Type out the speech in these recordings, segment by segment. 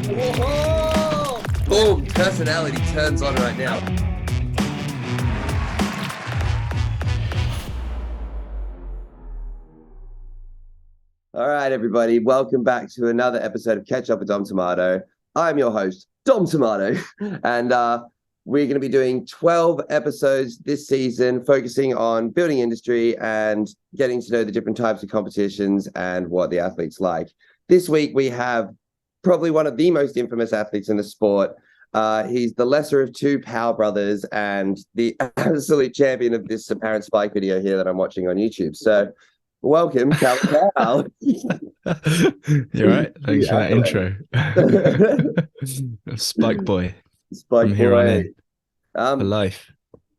Whoa! Boom! Personality turns on right now. All right, everybody. Welcome back to another episode of Ketchup with Domtomato. I'm your host, Domtomato, and we're going to be doing 12 episodes this season, focusing on building industry and getting to know the different types of competitions and what the athletes like. This week, we have probably one of the most infamous athletes in the sport. He's the lesser of two Powell brothers and the absolute champion of this apparent spike video here that I'm watching on YouTube. So welcome, Callum. You're right. Thanks for that intro. Spike boy. Spike from here boy. on in. For Um, life.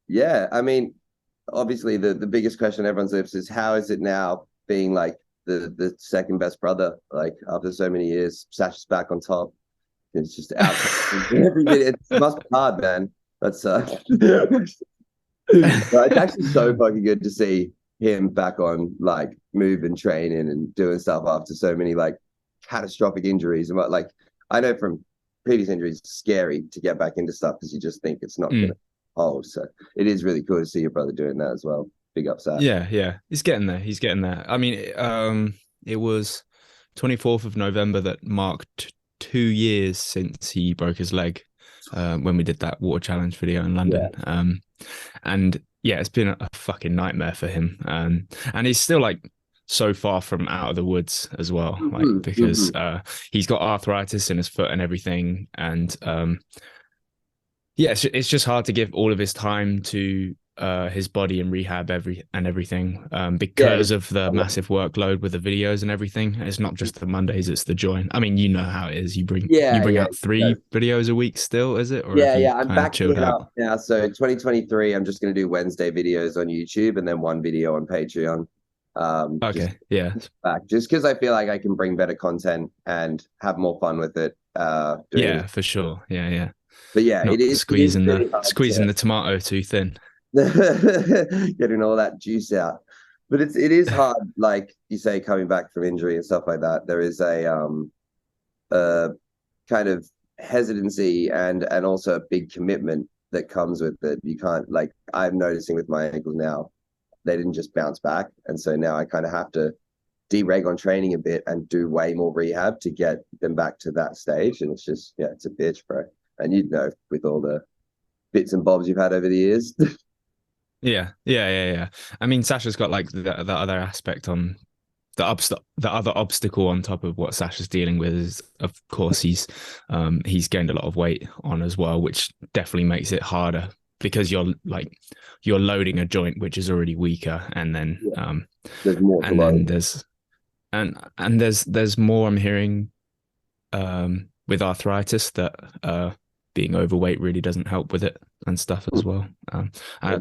yeah, I mean, obviously the biggest question on everyone's lips is how is it now being like the second best brother, like after so many years, Sasha's back on top. It's just out every minute. It must be hard, man. That's it's actually so fucking good to see him back on like moving, training, and doing stuff after so many like catastrophic injuries. And like I know from previous injuries, it's scary to get back into stuff because you just think it's not gonna hold. So it is really cool to see your brother doing that as well. Big ups that. Yeah. He's getting there. I mean, it was 24th of November that marked 2 years since he broke his leg when we did that water challenge video in London. Yeah. And yeah, it's been a fucking nightmare for him. And he's still like so far from out of the woods as well, like because he's got arthritis in his foot and everything. And yeah, it's just hard to give all of his time to his body and rehab everything because of the massive workload with the videos and everything. It's not just the Mondays, it's the join. I mean, you know how it is. You bring out 3 videos a week still, is it? Or I'm back chilled out now. So 2023, I'm just going to do Wednesday videos on YouTube and then one video on Patreon. Okay, just because I feel like I can bring better content and have more fun with it. For sure. Yeah. But yeah, not it is squeezing the tomato too thin. Getting all that juice out. But it is hard, like you say, coming back from injury and stuff like that. There is a kind of hesitancy and also a big commitment that comes with it. You can't, like, I'm noticing with my ankles now, they didn't just bounce back. And so now I kind of have to dereg on training a bit and do way more rehab to get them back to that stage. And it's just, it's a bitch, bro. And you'd know with all the bits and bobs you've had over the years. Yeah. I mean, Sasha's got like the other aspect on the other obstacle on top of what Sasha's dealing with is, of course, he's gained a lot of weight on as well, which definitely makes it harder because you're loading a joint which is already weaker, and then there's more, and then there's more. I'm hearing with arthritis that being overweight really doesn't help with it and stuff as well. I'm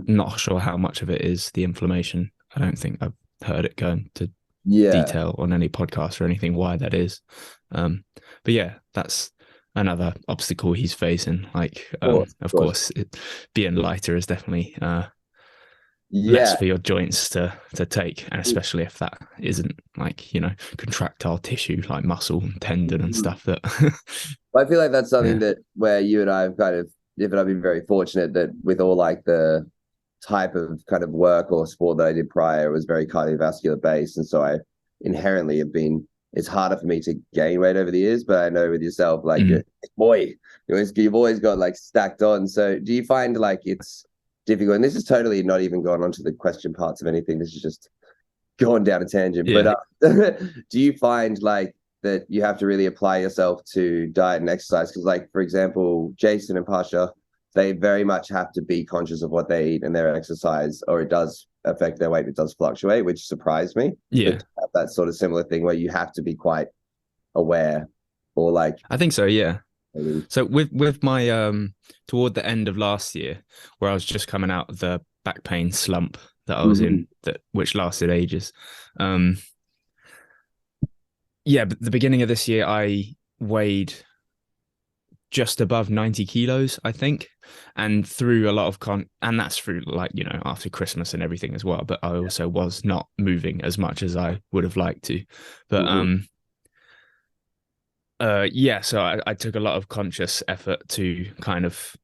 not sure how much of it is the inflammation. I don't think I've heard it go into detail on any podcast or anything why that is. But yeah, that's another obstacle he's facing. Like, of course being lighter is definitely less for your joints to take, and especially if that isn't like, contractile tissue like muscle and tendon and stuff that I feel like that's something that where you and I have kind of, I've been very fortunate that with all like the type of kind of work or sport that I did prior, it was very cardiovascular based. And so I inherently have been, it's harder for me to gain weight over the years, but I know with yourself, like, you've always got like stacked on. So do you find like it's difficult? And this is totally not even going on to the question parts of anything. This is just going down a tangent. Yeah. But do you find like that you have to really apply yourself to diet and exercise? Because like, for example, Jason and Pasha, they very much have to be conscious of what they eat and their exercise, or it does affect their weight. It does fluctuate, which surprised me. Yeah. That sort of similar thing where you have to be quite aware, or like, I think so. Yeah. So with my toward the end of last year, where I was just coming out of the back pain slump that I was in, which lasted ages. But the beginning of this year, I weighed just above 90 kilos, I think. And through a lot of and that's through like, you know, after Christmas and everything as well. But I also was not moving as much as I would have liked to. But yeah, so I took a lot of conscious effort to kind of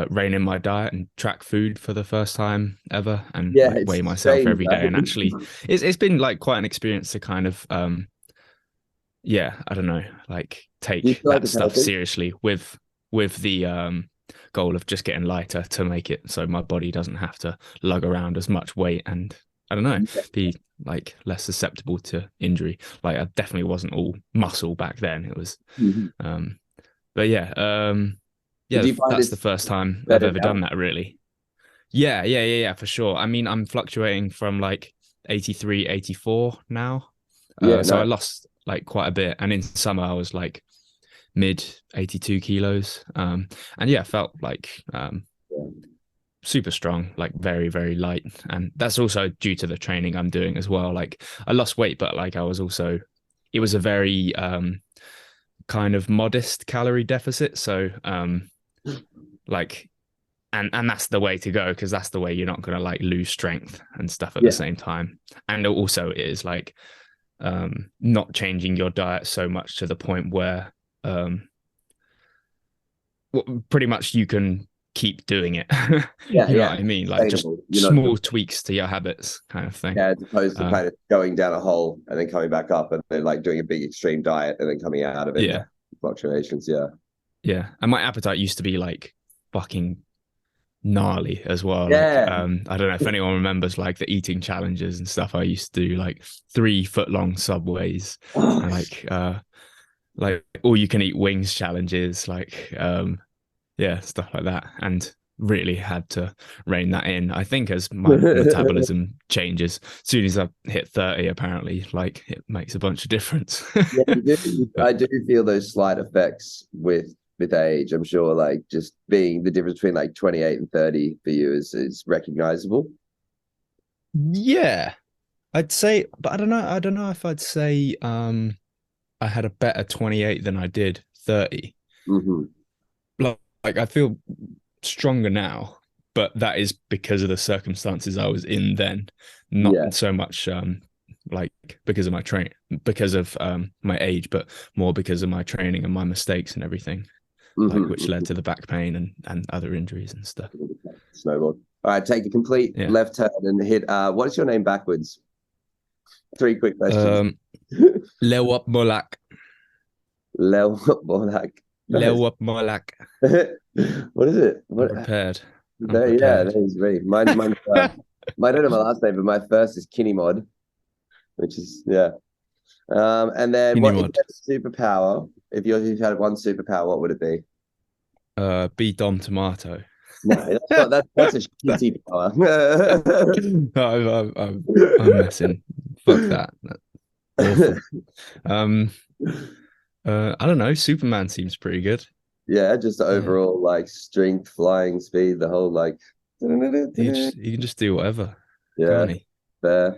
rein in my diet and track food for the first time ever, and Yeah, like it's weigh myself strange, every day. right? And actually, it's been like quite an experience to kind of yeah, I don't know, like Do you take feel like that it's stuff healthy? seriously with the goal of just getting lighter to make it so my body doesn't have to lug around as much weight and I don't know, be like less susceptible to injury. Like I definitely wasn't all muscle back then. It was Mhm. but yeah, But yeah, do you find that's the it's first time I've better ever done now? that really. Yeah, for sure. I mean, I'm fluctuating from like 83, 84 now. Yeah, So no. I lost like quite a bit. And in summer, I was like mid 82 kilos. And yeah, felt like super strong, like very, very light. And that's also due to the training I'm doing as well. Like I lost weight, but like I was also, it was a very kind of modest calorie deficit. So like and that's the way to go because that's the way you're not going to like lose strength and stuff at the Yeah. same time. And also it is like not changing your diet so much to the point where um pretty much you can keep doing it. Yeah, You know yeah. what I mean, like just Sustainable. You're not small just, tweaks to your habits kind of thing. yeah, as opposed to uh kind of going down a hole and then coming back up and then like doing a big extreme diet and then coming out of it and yeah, having fluctuations. Yeah. yeah, and my appetite used to be like fucking gnarly as well. Like Yeah. I don't know if anyone remembers like the eating challenges and stuff. I used to do like 3 foot long subways Oh, and like all you can eat wings challenges, like yeah, stuff like that. And really had to rein that in. I think as my metabolism changes, as soon as I hit 30, apparently, like it makes a bunch of difference. yeah, you do. But I do feel those slight effects with age. I'm sure like just being the difference between like 28 and 30 for you is recognizable. yeah, I'd say, but I don't know if I'd say I had a better 28 than I did 30. Hmm. Like I feel stronger now, but that is because of the circumstances I was in then, not Yeah. so much like because of my because of my age, but more because of my training and my mistakes and everything, like which led Hmm. to the back pain and other injuries and stuff. Snowboard. All right, take a complete Yeah. left turn and hit. What is your name backwards? 3 quick questions. Lewap Molak. Lel Bolak. Nice. Lewap Molak. What is it? I'm What? prepared. I'm There, yeah, that prepared. is ready. Mine. I don't know my last name, but my first is Kinnymod, which is yeah. And then what if you Kinimod. had a superpower? If you had one superpower, what would it be? Be Domtomato. No, that's not. That's a shitty power. I'm messing. Fuck that. That's awful. Um, I don't know. Superman seems pretty good. Yeah, just Yeah, overall like strength, flying speed, the whole like. he can just do whatever, Yeah, can't he? fair,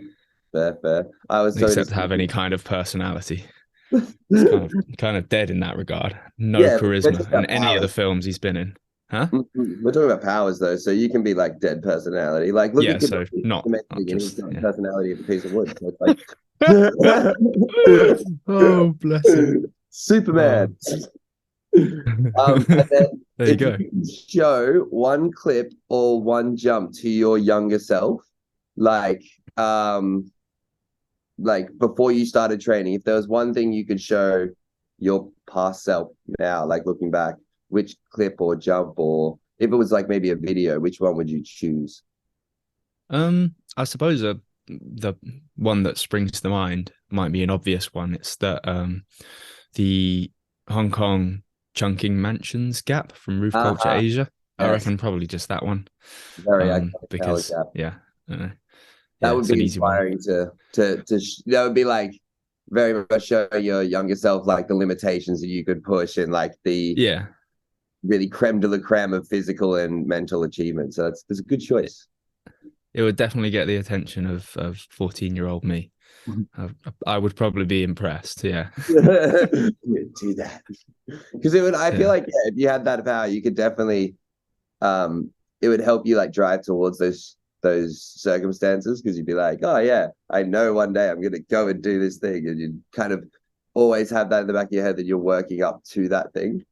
fair. I was so Except have any disappointed. kind of personality. He's kind of dead in that regard. No Yeah, we're talking charisma in about any of the powers. films he's been in. Huh? We're talking about powers though, so you can be like dead personality. Like, look at Yeah, Kid so Rocky. He's not amazing, and he's just got the yeah. personality of a piece of wood. So it's like Oh, bless him. Oh. Superman. And then There you if you go. could show one clip or one jump to your younger self, like like before you started training, if there was one thing you could show your past self now, like looking back, which clip or jump, or if it was like maybe a video, which one would you choose? I suppose the one that springs to mind might be an obvious one. It's that the Hong Kong chunking mansions gap from Roof Culture Uh-huh. Asia. I Yes. reckon probably just that one. Very iconic talent Because gap. yeah, That yeah, would it's an be easy one. inspiring that would be like very much show your younger self like the limitations that you could push and like the Yeah, really creme de la creme of physical and mental achievement. So that's a good choice. it would definitely get the attention of 14-year-old me. I would probably be impressed. Yeah. Do that because it would. I feel Yeah. like if you had that power, you could definitely it would help you like drive towards those circumstances because you'd be like, oh yeah, I know one day I'm gonna go and do this thing, and you kind of always have that in the back of your head that you're working up to that thing.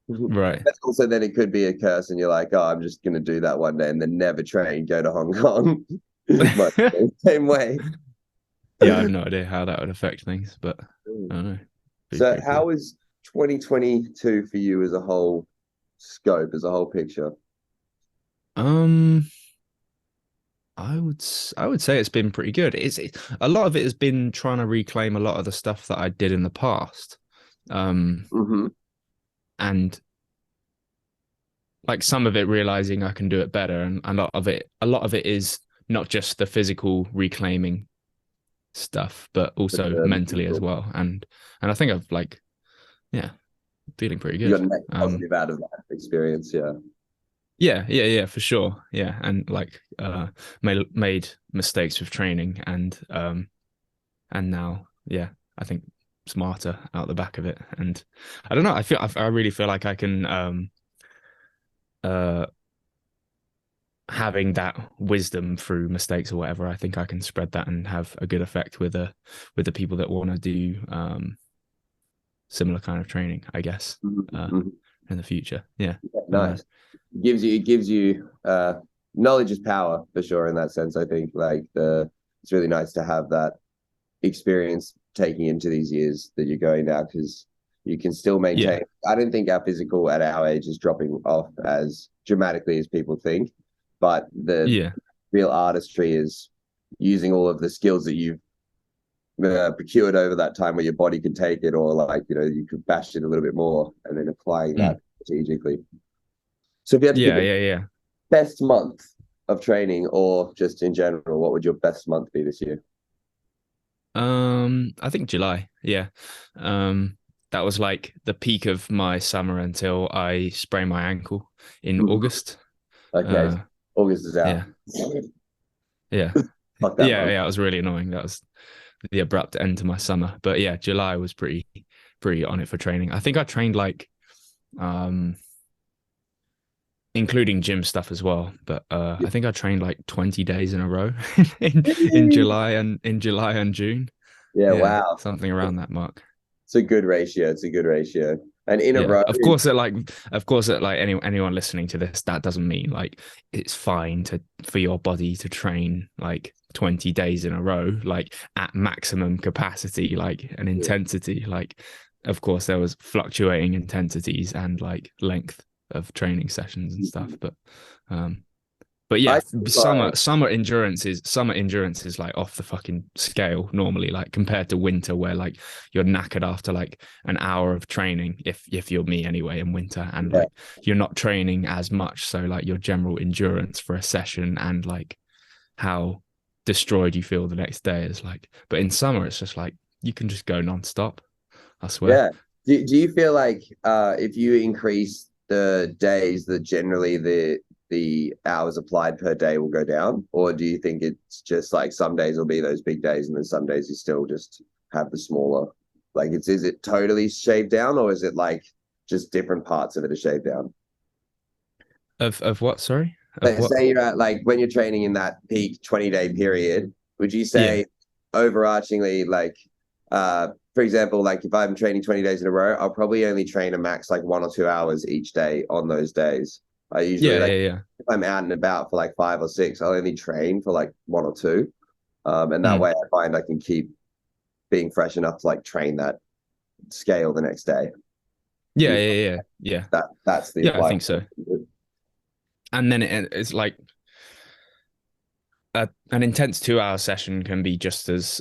Right. But also, then it could be a curse, and you're like, oh, I'm just gonna do that one day, and then never train, go to Hong Kong, but same way. Yeah, I have no idea how that would affect things, but I don't know. Be So, pretty how cool. was 2022 for you as a whole scope, as a whole picture? Um, I would say it's been pretty good. A lot of it has been trying to reclaim a lot of the stuff that I did in the past. Um, Mm-hmm. and like some of it realizing I can do it better, and a lot of it is not just the physical reclaiming stuff, but also mentally as well. And I think I've like, yeah, feeling pretty You good. got a net positive out of that experience, yeah. Yeah, for sure. Yeah, and like made mistakes with training, and now yeah, I think smarter out the back of it. And I don't know, I really feel like I can uh having that wisdom through mistakes or whatever, I think I can spread that and have a good effect with the people that want to do similar kind of training, I guess, Mm-hmm. in the future. Yeah. I don't know. Nice. It gives you knowledge is power for sure in that sense. I think like the it's really nice to have that experience taking into these years that you're going now because you can still maintain. Yeah. I don't think our physical at our age is dropping off as dramatically as people think, but the Yeah. real artistry is using all of the skills that you've procured over that time where your body can take it, or like you could bash it a little bit more, and then applying Mm. that strategically. So if you had to pick Yeah, a yeah. best month of training or just in general, what would your best month be this year? I think July. Yeah. That was like the peak of my summer until I sprained my ankle in Mhm. August. Okay, Uh, August is out. yeah, yeah, Fuck that yeah, month. yeah. It was really annoying. That was the abrupt end to my summer. But yeah, July was pretty on it for training. I think I trained like um including gym stuff as well. But I think I trained like 20 days in a row in July and June. Yeah, Yeah, wow. something around that mark. It's a good ratio. It's a good ratio. And in a Yeah, row, of course, that like anyone listening to this, that doesn't mean like it's fine to for your body to train like 20 days in a row, like at maximum capacity, like an intensity. Like, of course, there was fluctuating intensities and like length of training sessions and stuff, um, but I yeah, find, summer endurance is like off the fucking scale normally, like compared to winter where like you're knackered after like an hour of training, if you're me anyway in winter, and yeah, like you're not training as much. So like your general endurance for a session and like how destroyed you feel the next day is like, but in summer it's just like you can just go non-stop, I swear. yeah. Do you feel like if you increase the days that generally the hours applied per day will go down, or do you think it's just like some days will be those big days and then some days you still just have the smaller like it's is it totally shaved down or is it like just different parts of it are shaved down? Of what, sorry? Of Like, what? say you're at like when you're training in that peak 20-day period, would you Yeah. say overarchingly like for example, like if I'm training 20 days in a row, I'll probably only train a max like 1 or 2 hours each day on those days. I usually Yeah, like yeah, yeah. if I'm out and about for like 5 or 6, I'll only train for like 1 or 2. And that Mm. way I find I can keep being fresh enough to like train that scale the next day. Do Yeah, you yeah, yeah, yeah. that's the Yeah, I applied. think so. And then it's like an intense 2 hour session can be just as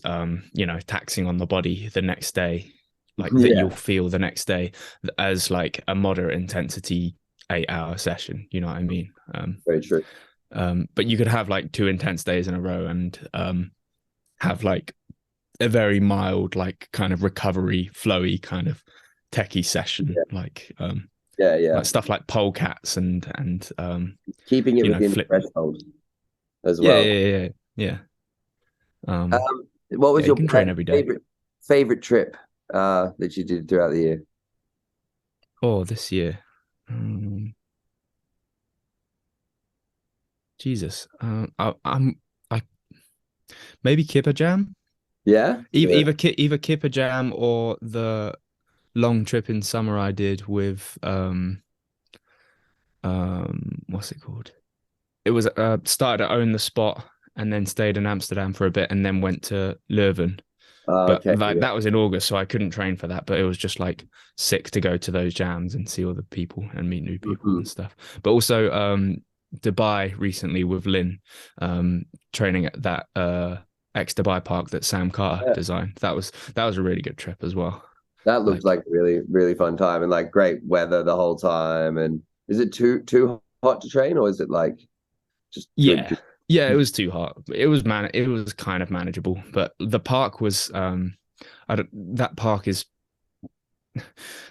taxing on the body the next day, like that Yeah, you'll feel the next day, as like a moderate intensity 8 hour session, you know what I mean? very true. But you could have like two intense days in a row and have like a very mild like kind of recovery flowy kind of techie session, Yeah, yeah. like stuff like pole cats and Keeping it within flip. threshold as Yeah, well. yeah, yeah, yeah. Um, Um, What was Yeah, you your can train every day. favorite trip that you did throughout the year? Oh, this year. Jesus. I maybe Kipper Jam. Yeah, Either Kipper Jam or the long trip in summer I did with what's it called? It was started at Own the Spot and then stayed in Amsterdam for a bit and then went to Leuven. But Okay, like yeah. that was in August, so I couldn't train for that. But it was just like sick to go to those jams and see all the people and meet new people Hmm. and stuff. But also Dubai recently with Lynn, training at that ex Dubai park that Sam Carter Yeah. designed. That was a really good trip as well. That looks Like like a really, really fun time and like great weather the whole time. And is it too hot to train, or is it like just good? yeah. Yeah, it was too hot. It was kind of manageable, but the park was I don't that park is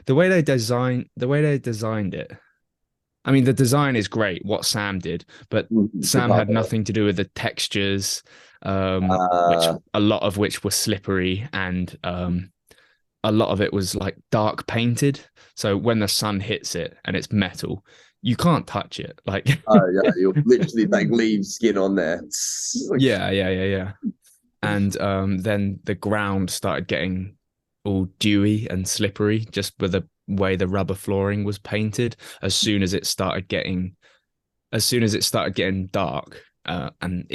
the way they designed it. I mean, the design is great, what Sam did, but The Sam park. had nothing to do with the textures, which Uh, a lot of which were slippery, and a lot of it was like dark painted. So when the sun hits it and it's metal, you can't touch it. Like, oh yeah, you'll literally like leave skin on there. yeah. And then the ground started getting all dewy and slippery just with the way the rubber flooring was painted as soon as it started getting dark, and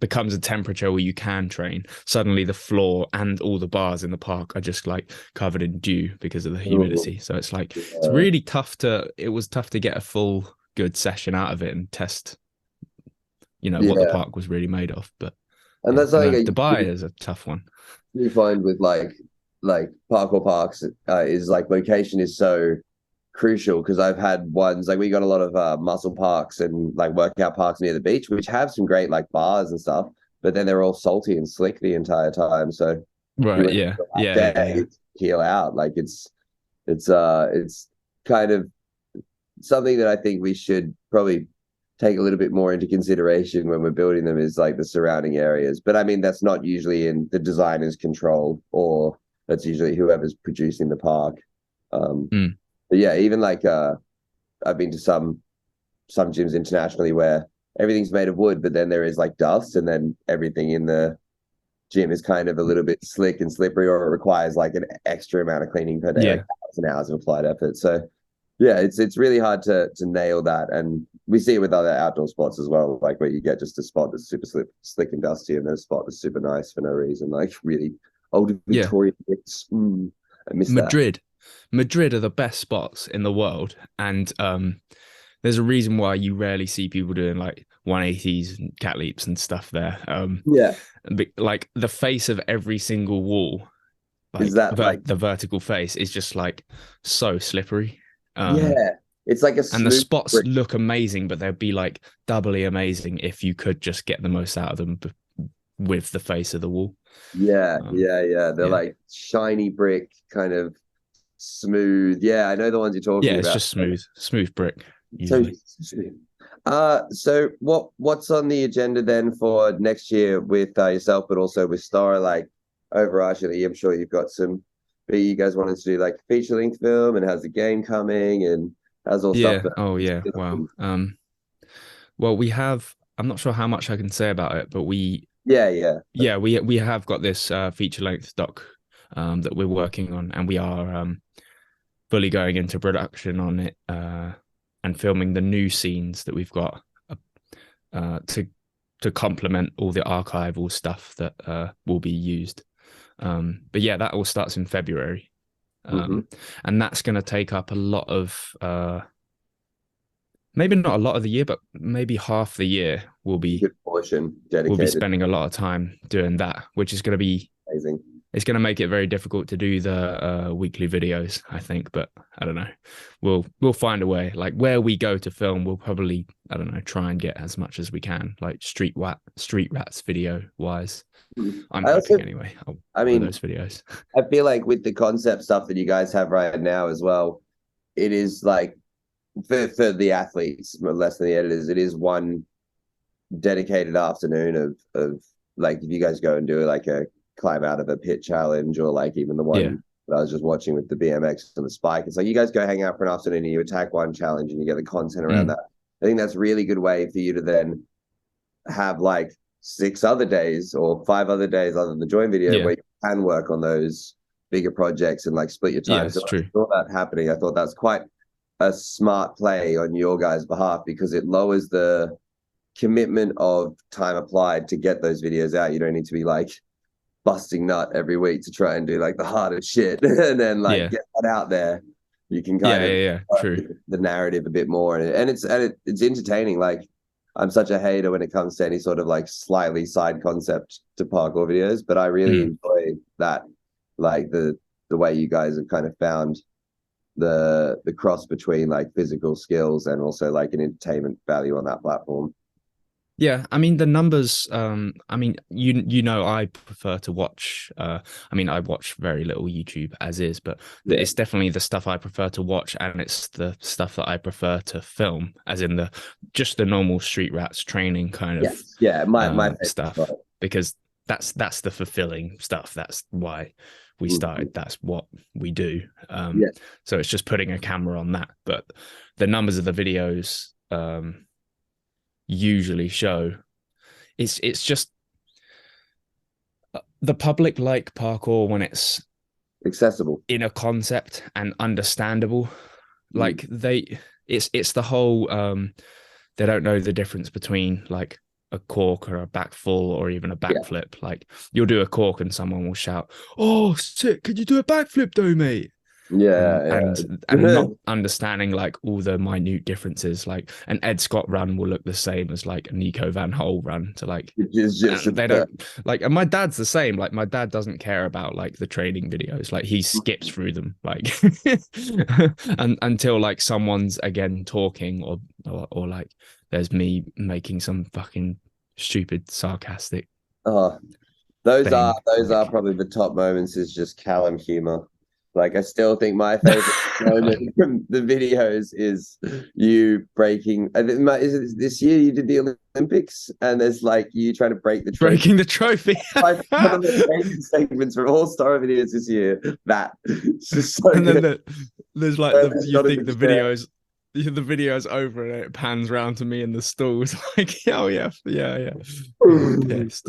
becomes a temperature where you can train, suddenly the floor and all the bars in the park are just like covered in dew because of the Oh, humidity. So it's like yeah. it was tough to get a full good session out of it and test, what the Yeah. park was really made of. But And yeah, that's I like know a Dubai is a tough one. you find with like parkour parks is like location is so crucial because I've had ones like we got a lot of muscle parks and like workout parks near the beach, which have some great like bars and stuff, but then they're all salty and slick the entire time. So you Right, went yeah. for Yeah, that yeah, day, yeah. it's heal out. Like it's kind of something that I think we should probably take a little bit more into consideration when we're building them is like the surrounding areas. But I mean, that's not usually in the designer's control, or that's usually whoever's producing the park. Mm. But yeah, even like I've been to some gyms internationally where everything's made of wood, but then there is like dust, and then everything in the gym is kind of a little bit slick and slippery, or it requires like an extra amount of cleaning per day, like Yeah. hours and hours of applied effort. So yeah, it's really hard to nail that, and we see it with other outdoor spots as well, like where you get just a spot that's super slick and dusty, and then a spot that's super nice for no reason, like really old Yeah. Victorian. I miss that. Madrid. Madrid are the best spots in the world. And there's a reason why you rarely see people doing like 180s and cat leaps and stuff there. Yeah, Like the face of every single wall, is like that like the vertical face is just like so slippery. Um, yeah? It's like a and the smooth spots brick. look amazing, but they'd be like doubly amazing if you could just get the most out of them with the face of the wall. Yeah, Um, yeah. They're yeah. like shiny brick, kind of smooth. Yeah, I know the ones you're Yeah, talking it's about. just smooth brick So, usually. so what's on the agenda then for next year with yourself, but also with Storror? Like overarchingly, I'm sure you've got some. But you guys wanted to do like a feature length film, and how's the game coming, and how's all stuff Yeah. Oh, yeah. Wow. Well, we have. I'm not sure how much I can say about it, but yeah. yeah, we have got this feature length doc that we're working on, and we are fully going into production on it and filming the new scenes that we've got to complement all the archival stuff that will be used. But yeah, that all starts in February, Mm-hmm. and that's going to take up a lot of maybe not a lot of the year, but maybe half the year. Good portion We'll be dedicated. spending a lot of time doing that, which is going to be Amazing. it's going to make it very difficult to do the weekly videos, I think. But I don't know. We'll find a way. Like where we go to film, we'll probably I don't know try and get as much as we can, like street rats video wise. I'm I also, hoping anyway. I For mean, those videos. I feel like with the concept stuff that you guys have right now as well, it is like for the athletes, less than the editors, it is one dedicated afternoon of like if you guys go and do like a climb out of a pit challenge, or like even the Yeah. one that I was just watching with the BMX and the spike. It's like you guys go hang out for an afternoon and you attack one challenge and you get the content around that. I think that's a really good way for you to then have like 6 other days or 5 other days other than the join video Yeah. where you can work on those bigger projects and like split your time. Yeah, So it's I true. saw that happening. I thought that's quite a smart play on your guys' behalf because it lowers the commitment of time applied to get those videos out. You don't need to be like busting nut every week to try and do like the hardest shit and then like Yeah. get that out there. You can Yeah, kind of yeah, true. the narrative a bit more, and it's entertaining. Like I'm such a hater when it comes to any sort of like slightly side concept to parkour videos, but I really enjoy that, like the way you guys have kind of found the cross between like physical skills and also like an entertainment value on that platform. Yeah, I mean the numbers. I mean you know I prefer to watch. I mean I watch very little YouTube as is, but it's definitely the stuff I prefer to watch, and it's the stuff that I prefer to film, as in the just the normal street rats training kind of my stuff, because that's the fulfilling stuff. That's why we started. That's what we do. So it's just putting a camera on that, but the numbers of the videos usually show it's just the public like parkour when it's accessible in a concept and understandable. Like it's the whole they don't know the difference between like a cork or a back full or even a backflip. Like you'll do a cork and someone will shout, "Oh, sick! Could you do a backflip though, mate?" And not understanding like all the minute differences. Like an Ed Scott run will look the same as like a Nico Van Hole run to like they don't like. And my dad's the same. Like my dad doesn't care about like the training videos. Like he skips through them like and until like someone's again talking or like there's me making some fucking stupid sarcastic those thing, are probably the top moments, is just Callum humor. Like I still think my favorite moment from the videos is you breaking. I think is it this year you did the Olympics and there's like you trying to break the trophy. Breaking the trophy. Like one of the favorite segments from all Storror videos this year. That it's just so and good. Then there's like you think the video's over and it pans round to me in the stalls like, oh yeah. Pissed.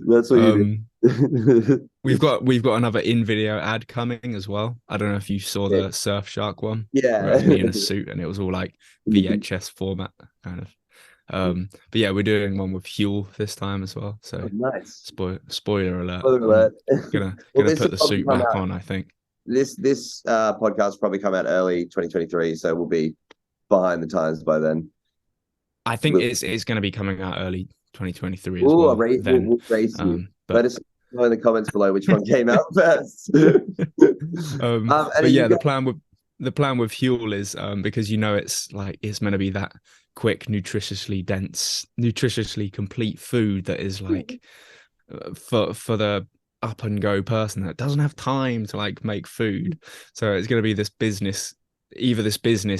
That's what you do. We've got another in video ad coming as well. I don't know if you saw the Surfshark one. Where it was me in a suit and it was was VHS format kind of. But yeah, we're doing one with Huel this time as well. So nice. Spoiler alert. Gonna put the suit back on, I think. This podcast probably come out early 2023, so we'll be behind the times by then. I think it's going to be coming out early 2023 as well. We'll race you. Let us know in the comments below which one came out first. But yeah, the plan with Huel is because it's meant to be that quick, nutritiously dense, nutritiously complete food that is like for the up and go person that doesn't have time to like make food. So it's going to be this business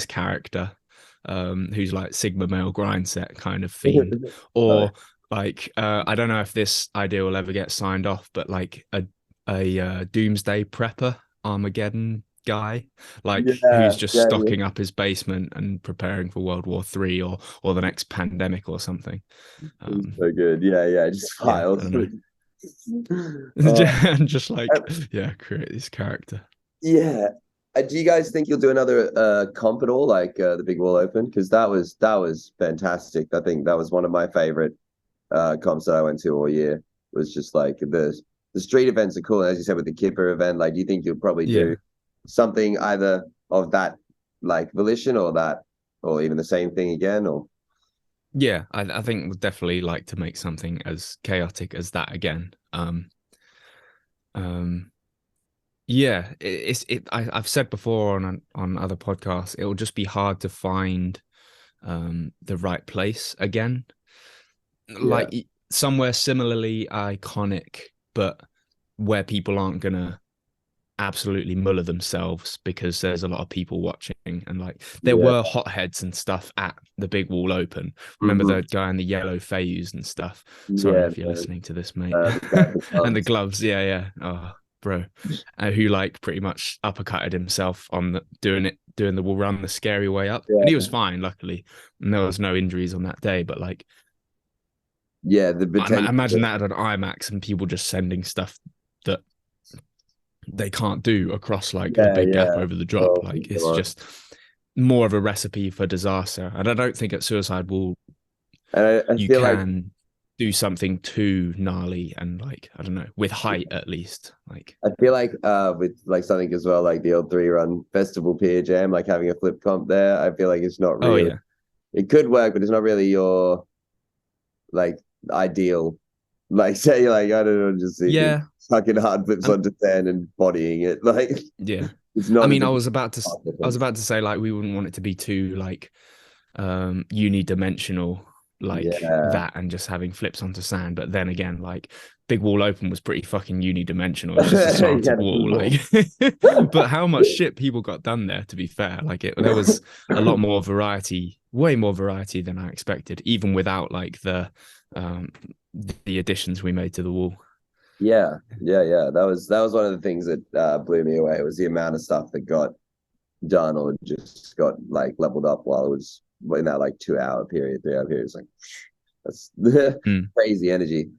character who's like Sigma male grind set kind of theme, or like I don't know if this idea will ever get signed off, but like a doomsday prepper Armageddon guy, like who's just stocking up his basement and preparing for World War III or the next pandemic or something. So good. Just files. Just like create this character. Do you guys think you'll do another comp at all, like the Big Wall Open? Because that was fantastic. I think that was one of my favorite comps that I went to all year. Was just like the street events are cool. As you said with the Kipper event, like do you think you'll probably do something either of that like volition or even the same thing again? Or I think we'd definitely like to make something as chaotic as that again. I've said before on other podcasts, it'll just be hard to find the right place again. Like somewhere similarly iconic, but where people aren't gonna absolutely muller themselves because there's a lot of people watching, and like there Yeah. were hotheads and stuff at the Big Wall Open. Remember Hmm. the guy in the yellow Fayus and stuff. Sorry Yeah. if you're listening to this, mate. The guy with the And the gloves. gloves, yeah. Oh, bro, who like pretty much uppercutted himself on doing the wall run the scary way up, and he was Yeah. fine, luckily, and there was no injuries on that day. But like, Yeah. The I potential. imagine that at an IMAX and people just sending stuff that they can't do across like a Yeah. big gap Yeah. over the drop. Oh, Like come it's on. just more of a recipe for disaster. And I don't think at Suicide Wall And I you feel like can do something too gnarly and like I don't know, with height at least. Like with like something as well, like the old 3 run festival pier jam, like having a flip comp there, I feel like it's not oh really, yeah. it could work, but it's not really your like ideal. Like say like I don't know, just Yeah. sucking hard flips Um, onto sand and bodying it. Like yeah. it's I not a mean good I was about to say like we wouldn't want it to be too like unidimensional like Yeah. that and just having flips onto sand, but then again like Big Wall Open was pretty fucking unidimensional. It's just a Yeah, slanted wall like but how much shit people got done there, to be fair. Like there was a lot more variety, way more variety than I expected, even without like um the additions we made to the wall. yeah. That was one of the things that blew me away, was the amount of stuff that got done or just got like leveled up while it was in that like 2 hour period, 3 hour period. It's like that's Mm. crazy energy.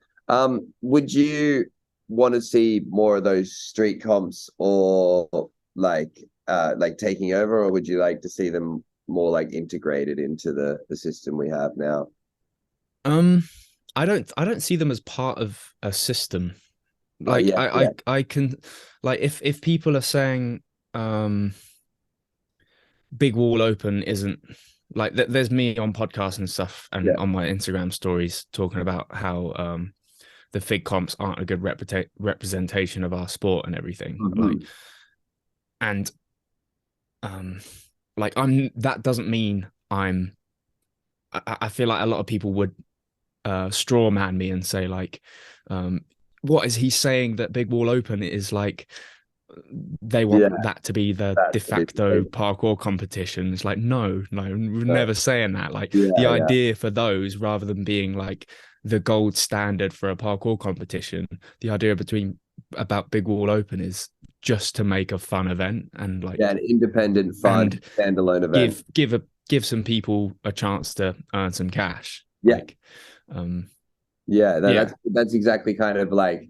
Would you want to see more of those street comps, or like taking over, or would you like to see them more like integrated into the system we have now? Um, I don't see them as part of a system. Like Yeah, yeah, I can like if people are saying um Big Wall Open isn't like there's me on podcasts and stuff and yeah. on my Instagram stories talking about how the fig comps aren't a good representation of our sport and everything. Like Hmm. and um like I'm that doesn't mean I feel like a lot of people would straw man me and say like what is he saying that Big Wall Open is like they Yeah, want that to be the de that's the big facto thing. parkour competition. It's like no, we're Uh, never saying that. Like the yeah, yeah, idea for those, rather than being like the gold standard for a parkour competition, the idea about Big Wall Open is just to make a fun event and yeah. like An independent, fun, and standalone event. give some people a chance to earn some cash. Yeah, Like um yeah. No, yeah, that's exactly kind of like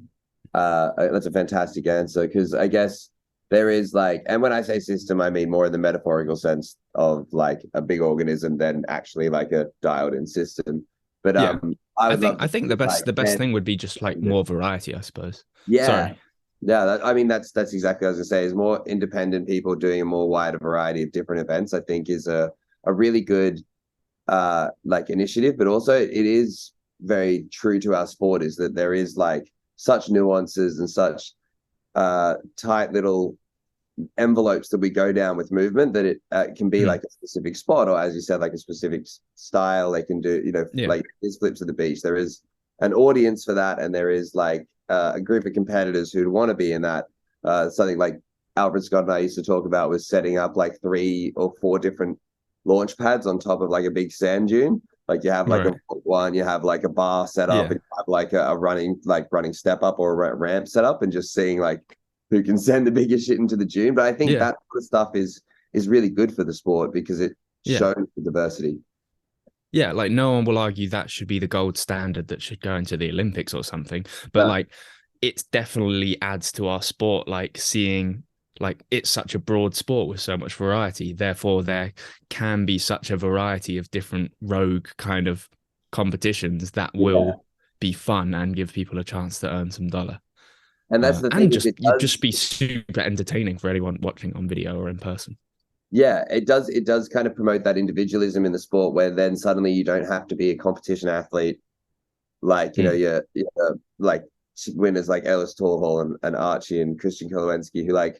that's a fantastic answer, because I guess there is like, and when I say system, I mean more in the metaphorical sense of like a big organism than actually like a dialed in system. But yeah. I would love I to think see like the best thing would be just like more variety, I suppose. yeah, Sorry. yeah. I mean, that's exactly what I was gonna say. Is more independent people doing a more wider variety of different events, I think, is a really good like initiative. But also it is very true to our sport, is that there is like such nuances and such tight little envelopes that we go down with movement, that it can be Mm, like a specific spot, or as you said, like a specific style. They can do, yeah. like these flips at the beach. There is an audience for that, and there is like a group of competitors who'd want to be in that. Something like Alfred Scott and I used to talk about was setting up like 3 or 4 different launch pads on top of like a big sand dune. Like you have like a Right. one, you have like a bar set up, Yeah. and you have like a running step up or a ramp set up, and just seeing like who can send the biggest shit into the dune. But I think Yeah. that sort of stuff is really good for the sport, because it Yeah. shows the diversity. Yeah. Like no one will argue that should be the gold standard that should go into the Olympics or something. But Uh, like it definitely adds to our sport, like seeing like it's such a broad sport with so much variety. Therefore, there can be such a variety of different rogue kind of competitions that yeah, will be fun and give people a chance to earn some dollar. and that's the thing, And is just it you just does. be super entertaining for anyone watching on video or in person. Yeah, it does kind of promote that individualism in the sport, where then suddenly you don't have to be a competition athlete, like Mm, you're like winners like Ellis Torval and Archie and Christian Kolowensky, who like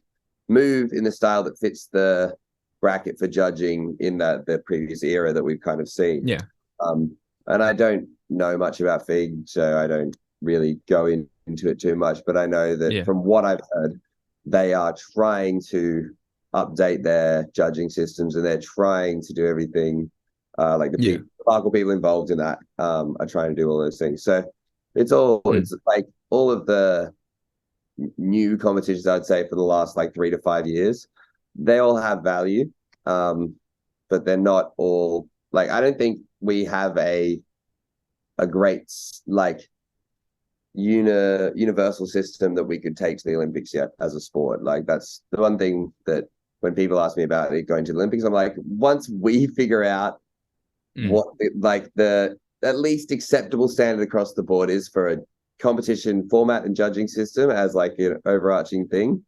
move in the style that fits the bracket for judging in the previous era that we've kind of seen. yeah, Um, and I don't know much about Fig, so I don't really go into it too much. But I know that yeah, from what I've heard, they are trying to update their judging systems, and they're trying to do everything. Like the parkour people involved in that are trying to do all those things. So it's like all of the new competitions, I'd say, for the last like 3 to 5 years, they all have value, but they're not all like, I don't think we have a great like universal system that we could take to the Olympics yet as a sport. Like that's the one thing that when people ask me about it going to the Olympics, I'm like, once we figure out what like the at least acceptable standard across the board is for a competition format and judging system as like an overarching thing,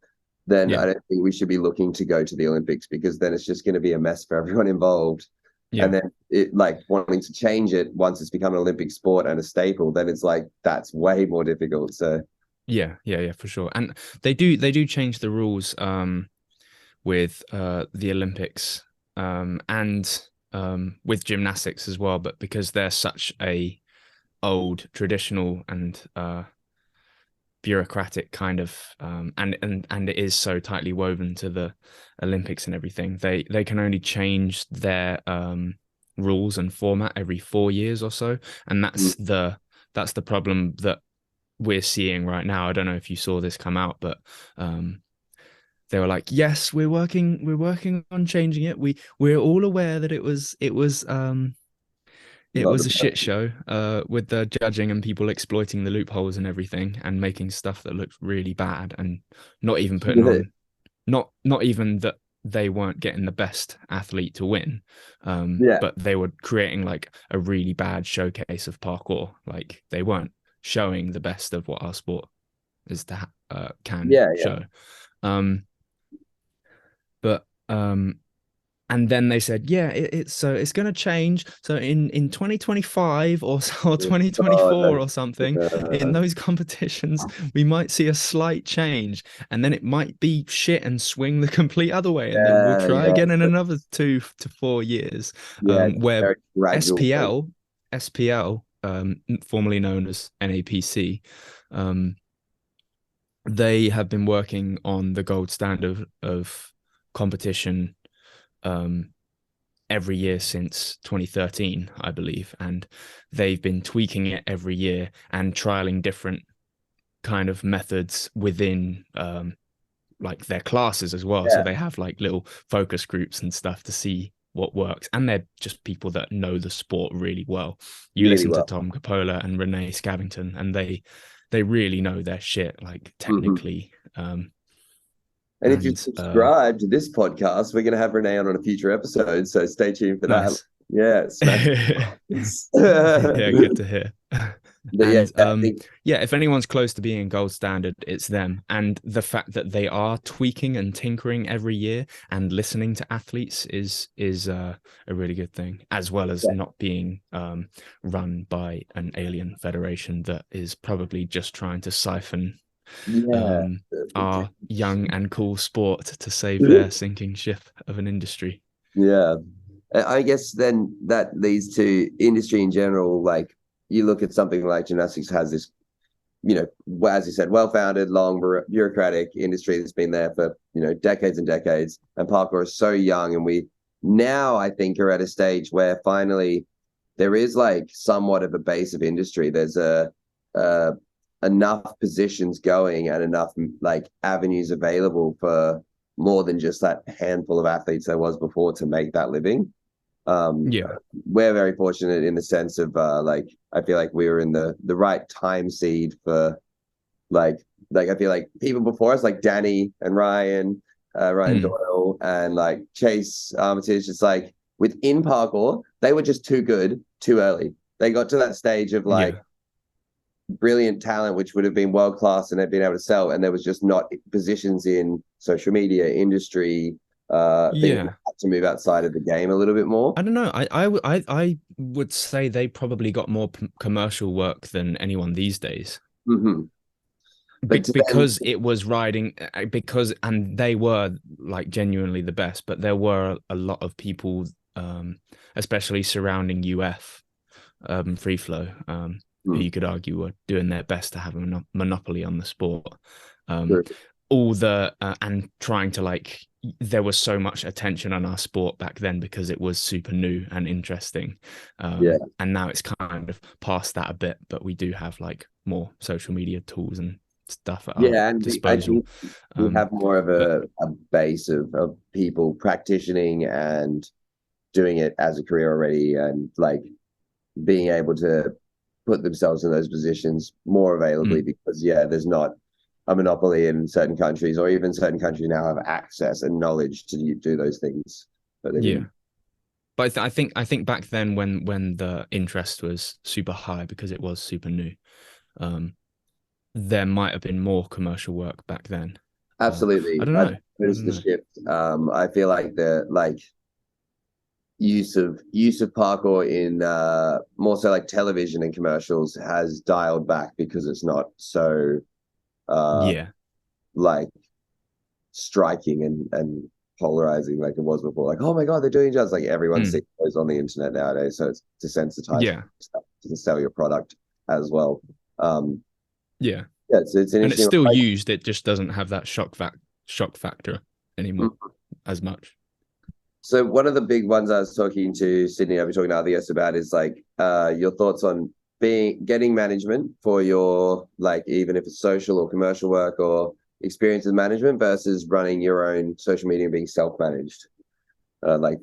then I don't think we should be looking to go to the Olympics, because then it's just going to be a mess for everyone involved. And then it like wanting to change it once it's become an Olympic sport and a staple, then it's like that's way more difficult. So yeah, for sure. And they do change the rules with the Olympics and with gymnastics as well, but because they're such a old, traditional and bureaucratic kind of and it is so tightly woven to the Olympics and everything, they can only change their rules and format every 4 years or so, and that's the problem that we're seeing right now. I don't know if you saw this come out, but they were like, yes, we're working on changing it. We're all aware that it was a shit show with the judging and people exploiting the loopholes and everything and making stuff that looked really bad, and not even putting on not even that they weren't getting the best athlete to win, but they were creating like a really bad showcase of parkour. Like they weren't showing the best of what our sport is can show. And then they said, it's going to change. So in 2025 or 2024 or something, in those competitions, we might see a slight change, and then it might be shit and swing the complete other way, and then we'll try again in another 2 to 4 years. Where SPL, formerly known as NAPC, they have been working on the gold standard of competition every year since 2013, I believe, and they've been tweaking it every year and trialing different kind of methods within like their classes as well. So they have like little focus groups and stuff to see what works, and they're just people that know the sport really well. Listen to Tom Capola and Renee Scavington, and they really know their shit, like technically. And if you subscribe to this podcast, we're going to have Renee on a future episode, so stay tuned for that. Yeah, yeah, good to hear. If anyone's close to being gold standard, it's them. And the fact that they are tweaking and tinkering every year and listening to athletes is a really good thing, as well as not being run by an alien federation that is probably just trying to siphon our young and cool sport to save their sinking ship of an industry. I guess then that leads to industry in general. Like you look at something like gymnastics has this, as you said, well-founded, long bureaucratic industry that's been there for decades and decades, and parkour is so young, and we now I think are at a stage where finally there is like somewhat of a base of industry. There's enough positions going and enough like avenues available for more than just that handful of athletes there was before to make that living. We're very fortunate in the sense of like I feel like we were in the right time seed for like I feel like people before us, like Danny and Ryan Doyle and like Chase Armitage, just like within parkour, they were just too good too early. They got to that stage of like brilliant talent, which would have been world class and they'd been able to sell, and there was just not positions in social media industry. Had to move outside of the game a little bit more. I don't know. I would say they probably got more commercial work than anyone these days. Because it was riding, and they were like genuinely the best, but there were a lot of people, especially surrounding UF free flow, who you could argue were doing their best to have a monopoly on the sport. all the and trying to like, there was so much attention on our sport back then because it was super new and interesting, Yeah. and now it's kind of past that a bit, but we do have like more social media tools and stuff at our Yeah, and I disposal. think we have more of But a base of people practicing and doing it as a career already, and like being able to put themselves in those positions more availably, because yeah, there's not a monopoly in certain countries, or even certain countries now have access and knowledge to do those things, but they yeah, didn't. but I think back then when the interest was super high because it was super new, um, there might have been more commercial work back then. I Absolutely, don't I know. I noticed don't the know. shift. I feel like the use of parkour in more so like television and commercials has dialed back, because it's not so uh Yeah. like striking and polarizing like it was before. Like, oh my god, they're doing jazz. Like everyone sees Mm. those on the internet nowadays, so it's desensitized Yeah. to sell your product as well. Um, Yeah. yeah, it's an And it's interesting. still used. It just doesn't have that shock factor anymore as much. So one of the big ones I was talking to Sydney, I've been talking to others about, is like your thoughts on getting management for your, like, even if it's social or commercial work or experience with management, versus running your own social media and being self-managed. Like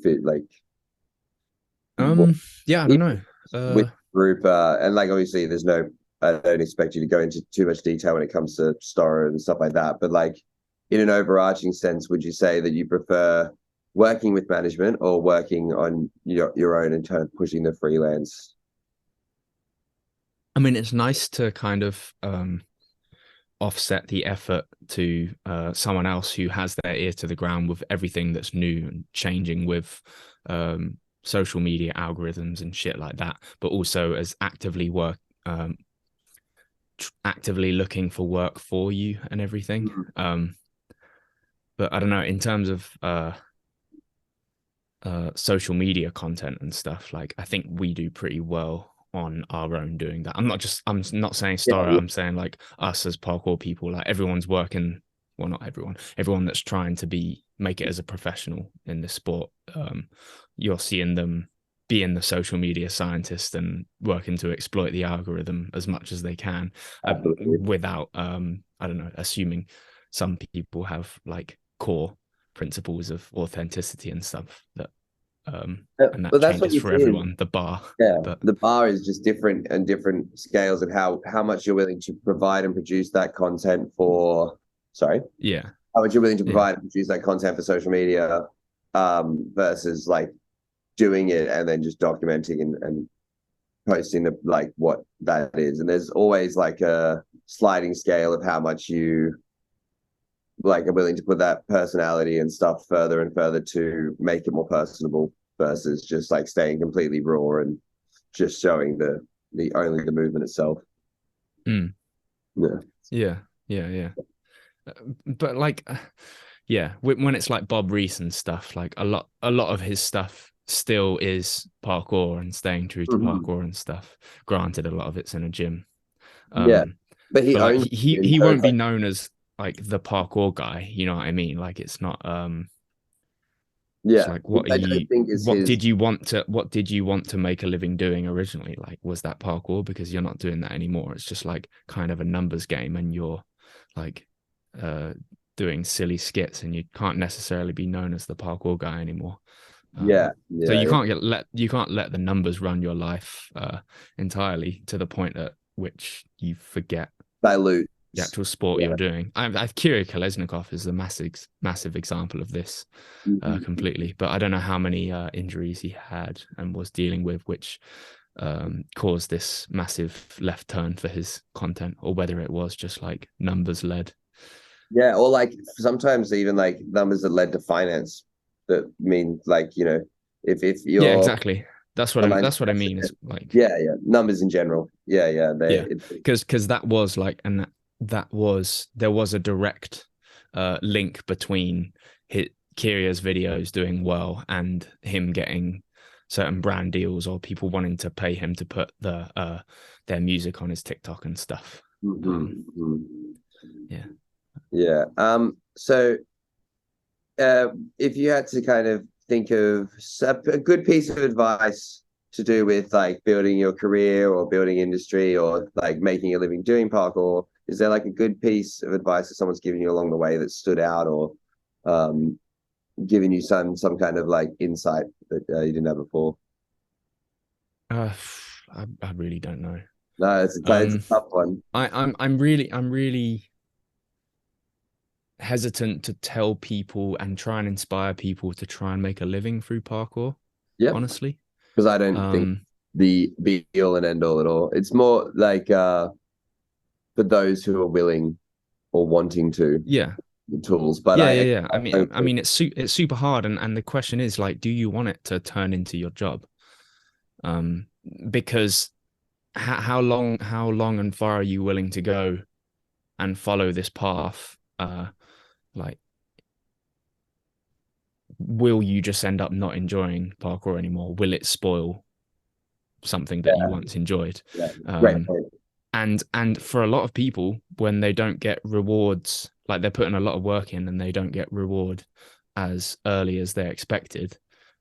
what, Yeah, I don't know. with Uh group, and like obviously there's no, I don't expect you to go into too much detail when it comes to Storror and stuff like that, but like in an overarching sense, would you say that you prefer working with management or working on your own and kind of pushing the freelance? I mean, it's nice to kind of offset the effort to someone else who has their ear to the ground with everything that's new and changing with social media algorithms and shit like that, but also as um, actively looking for work for you and everything. Mhm. But I don't know, in terms of social media content and stuff, like I think we do pretty well on our own doing that. I'm not saying Yeah, Storror, yeah, I'm saying like us as parkour people, like everyone's working, well, not everyone that's trying to make it as a professional in this sport. You're seeing them being the social media scientist and working to exploit the algorithm as much as they can, absolutely. without I don't know, assuming some people have like core principles of authenticity and stuff that and that But that's what changes you for see is, everyone, the bar. yeah, But the bar is just different, and different scales of how much you're willing to provide and produce that content for. Sorry, yeah, how much you're willing to yeah, provide and produce that content for social media, versus like doing it and then just documenting and posting the, like, what that is. And there's always like a sliding scale of how much you like are willing to put that personality and stuff further and further to make it more personable, versus just like staying completely raw and just showing the only the movement itself. mm, Yeah. yeah, yeah, yeah. Uh, But like, yeah, when it's like Bob Reese and stuff, like a lot of his stuff still is parkour and staying true to Mhm. parkour and stuff. Granted, a lot of it's in a gym. Yeah. Um, But he but like owns he it, and he so won't it's be like, known as like the parkour guy. You know what I mean? Like it's not it's yeah, like, which I don't think is his. what did you want to make a living doing originally? Like, was that parkour? Because you're not doing that anymore. It's just like kind of a numbers game, and you're like uh doing silly skits, and you can't necessarily be known as the parkour guy anymore. Yeah, So yeah, yeah. you can't let the numbers run your life entirely to the point at which you forget the Dilutes. actual sport you're Yeah. doing. I've Kirill Kolesnikov is a massive example of this Mhm. completely. But I don't know how many injuries he had and was dealing with, which caused this massive left turn for his content, or whether it was just like numbers led. Yeah, or like sometimes even like numbers that led to finance, that mean, like, if Yeah, you're exactly. aligned to That's what I mean. Is precedent. like, Yeah, yeah, numbers in general. Yeah, yeah, yeah, because that was like, and that was there was a direct link between his Kyrgios videos doing well and him getting certain brand deals or people wanting to pay him to put their music on his TikTok and stuff. Mhm, Um, mhm. yeah, Yeah. So uh, if you had to kind of think of a good piece of advice to do with like building your career or building industry or like making a living doing parkour, is there like a good piece of advice that someone's given you along the way that stood out or um, giving you some kind of like insight that you didn't have before? Uh, I really don't know. No, it's a Um, tough one. I'm really hesitant to tell people and try and inspire people to try and make a living through parkour, Yep, honestly. because I don't think Um, the be all and end all at all. It's more like for those who are willing or wanting to yeah. the tools. But Yeah, yeah, I yeah. don't I mean, it's super hard, and the question is like, do you want it to turn into your job? Um, because how long and far are you willing to go and follow this path? Like, will you just end up not enjoying parkour anymore? Will it spoil something that you yeah, once enjoyed? yeah. Great Um, point. and for a lot of people, when they don't get rewards, like they're putting a lot of work in and they don't get reward as early as they expected,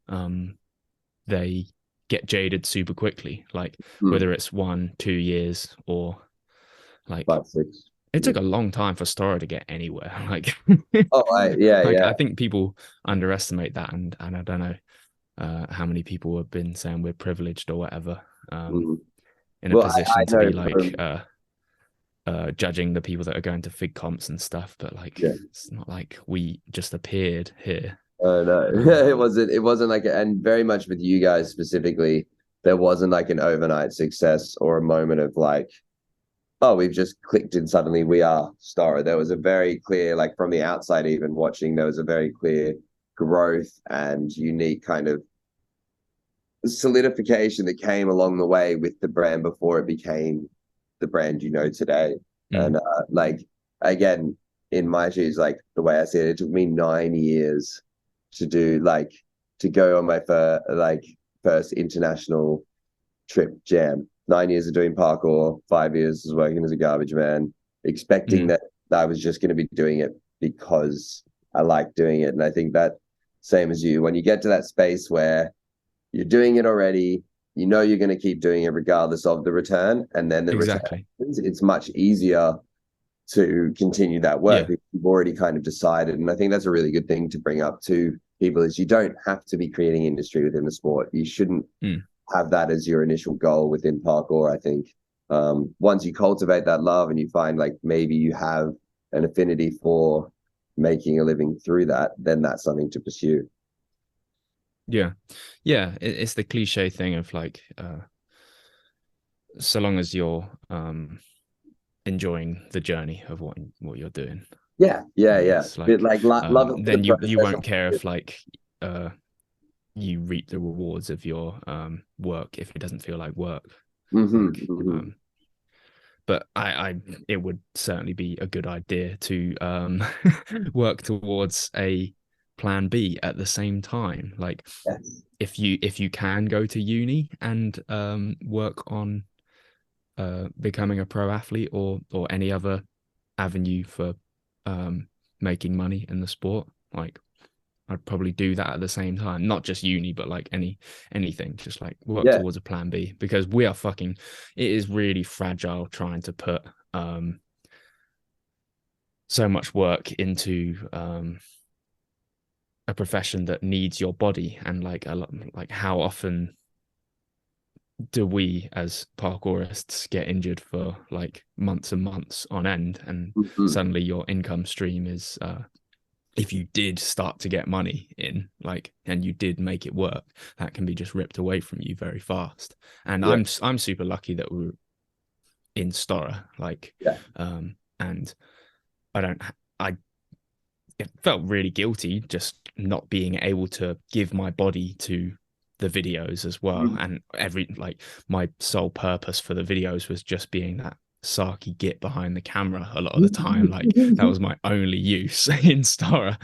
um, they get jaded super quickly. Like Hmm. whether it's 1, 2 years or like 5, 6. it Yeah. took a long time for Storror to get anywhere. Like, Oh, yeah, like yeah. I think people underestimate that, and I don't know how many people have been saying we're privileged or whatever, Hmm. in a Well, I position to know be like from judging the people that are going to fig comps and stuff, but like yeah. it's not like we just appeared here. No, Um, it wasn't like, and very much with you guys specifically, there wasn't like an overnight success or a moment of like, oh, we've just clicked and suddenly we are Storror. There was a very clear, like from the outside, even watching, there was a very clear growth and unique kind of solidification that came along the way with the brand before it became the brand you know today. mm, And like again, in my shoes, like the way I see it, it took me 9 years to do like to go on my first international trip jam. 9 years of doing parkour, 5 years of working as a garbage man, expecting mm, that I was just going to be doing it because I like doing it. And I think that same as you, when you get to that space where you're doing it already, you know you're going to keep doing it regardless of the return, and then the return exactly. happens, it's much easier to continue that work Yeah. because you've already kind of decided. And I think that's a really good thing to bring up to people is you don't have to be creating industry within the sport. You shouldn't Mm, have that as your initial goal within parkour. I think once you cultivate that love and you find like maybe you have an affinity for making a living through that, then that's something to pursue. yeah. Yeah. It's the cliche thing of like, so long as you're enjoying the journey of what you're doing, Yeah, yeah, I yeah. guess Bit like like love it for the then you process. won't care if like uh you reap the rewards of your work if it doesn't feel like work. Mm-hmm, Like mm-hmm. but I it would certainly be a good idea to work towards a plan B at the same time. Like Yes. if you can go to uni and work on becoming a pro athlete or any other avenue for making money in the sport, like I'd probably do that at the same time, not just uni, but like anything, just like work Yeah. towards a plan B because we are fucking. It is really fragile trying to put so much work into a profession that needs your body and like a lot, like how often do we as parkourists get injured for like months and months on end, and Mm-hmm. suddenly your income stream is if you did start to get money in, like, and you did make it work, that can be just ripped away from you very fast. And Yeah. I'm super lucky that we're in Storror, like, Yeah. and I don't, I it felt really guilty just not being able to give my body to the videos as well. Mm-hmm. And every like my sole purpose for the videos was just being that sarky git behind the camera a lot of the time. Like that was my only use in Storror.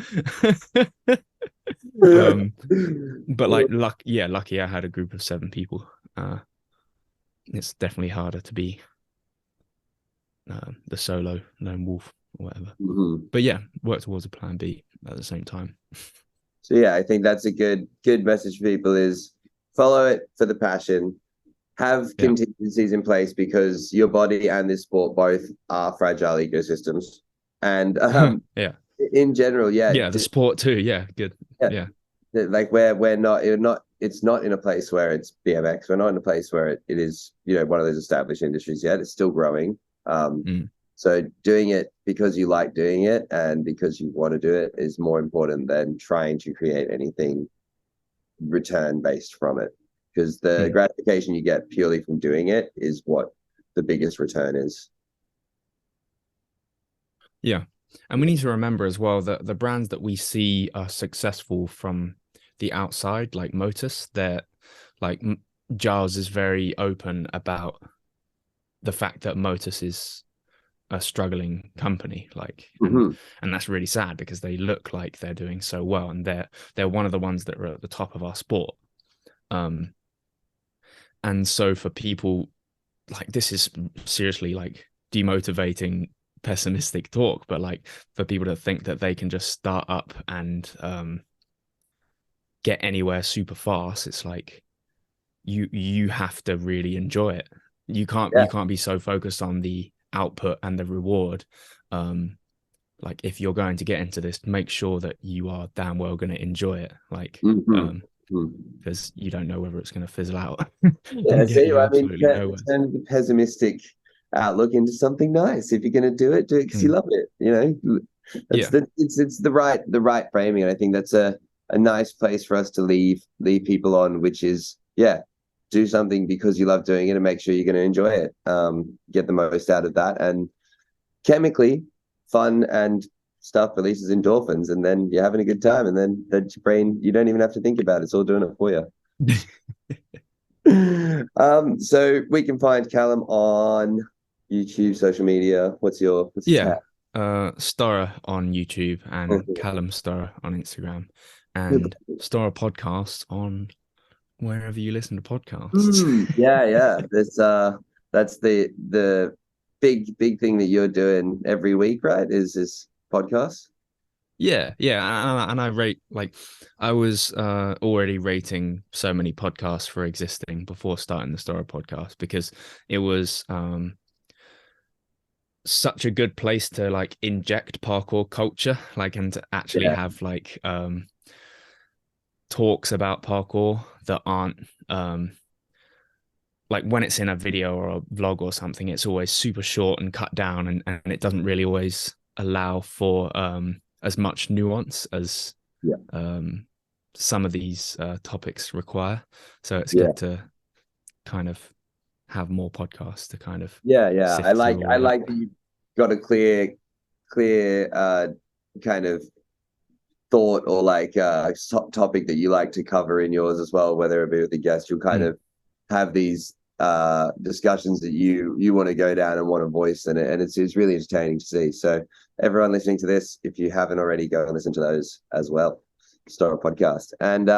um, but like lucky I had a group of 7 people. It's definitely harder to be the solo lone wolf or whatever. Mm-hmm. But yeah, work towards a plan B at the same time. So yeah, I think that's a good message for people is follow it for the passion, have contingencies in place because your body and this sport both are fragile ecosystems. And Yeah. in general, Yeah, the sport too. Yeah, good. Yeah. Like we're not it's not in a place where it's BMX. We're not in a place where it is, one of those established industries yet. It's still growing. So doing it because you like doing it and because you want to do it is more important than trying to create anything return based from it. Because the gratification you get purely from doing it is what the biggest return is. Yeah. And we need to remember as well that the brands that we see are successful from the outside, like Motus, they're like Giles is very open about the fact that Motus is a struggling company, like, and that's really sad because they look like they're doing so well, and they're one of the ones that are at the top of our sport. And so for people, like, this is seriously like demotivating, pessimistic talk, but like for people to think that they can just start up and get anywhere super fast, it's like you have to really enjoy it. You can't be so focused on the output and the reward. Like if you're going to get into this, make sure that you are damn well going to enjoy it. Like because you don't know whether it's going to fizzle out. Yeah, see, I mean, nowhere. turn the pessimistic outlook into something nice. If you're going to do it because you love it. It's the right framing, and I think that's a nice place for us to leave people on, which is do something because you love doing it and make sure you're going to enjoy it. Get the most out of that, and chemically, fun and stuff releases endorphins, and then you're having a good time, and then the brain, you don't even have to think about it. It's all doing it for you. So we can find Callum on YouTube, social media. What's your tag? Storror on YouTube and Callum Storror on Instagram, and Storror Podcast on wherever you listen to podcasts. Yeah. That's the big thing that you're doing every week, right? Is this podcast? Yeah, and I rate, like, I was already rating so many podcasts for existing before starting the Storror podcast because it was such a good place to like inject parkour culture, like, and to actually have like talks about parkour that aren't like when it's in a video or a vlog or something, it's always super short and cut down, and it doesn't really always allow for as much nuance as some of these topics require. So it's good to kind of have more podcasts to kind of I like that you've got a clear kind of thought or like topic that you like to cover in yours as well, whether it be with a guest. You'll kind of have these discussions that you want to go down and want to voice in it, and it's really entertaining to see. So everyone listening to this, if you haven't already, go and listen to those as well. Storror podcast. And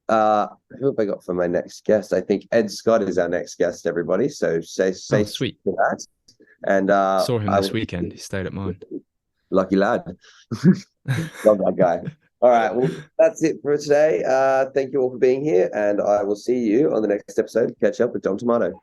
who have I got for my next guest? I think Ed Scott is our next guest, everybody, so say sweet for that. And saw him this weekend. He stayed at mine. Lucky lad. Love that guy. All right, well, that's it for today. Thank you all for being here, and I will see you on the next episode of Catch Up with Domtomato.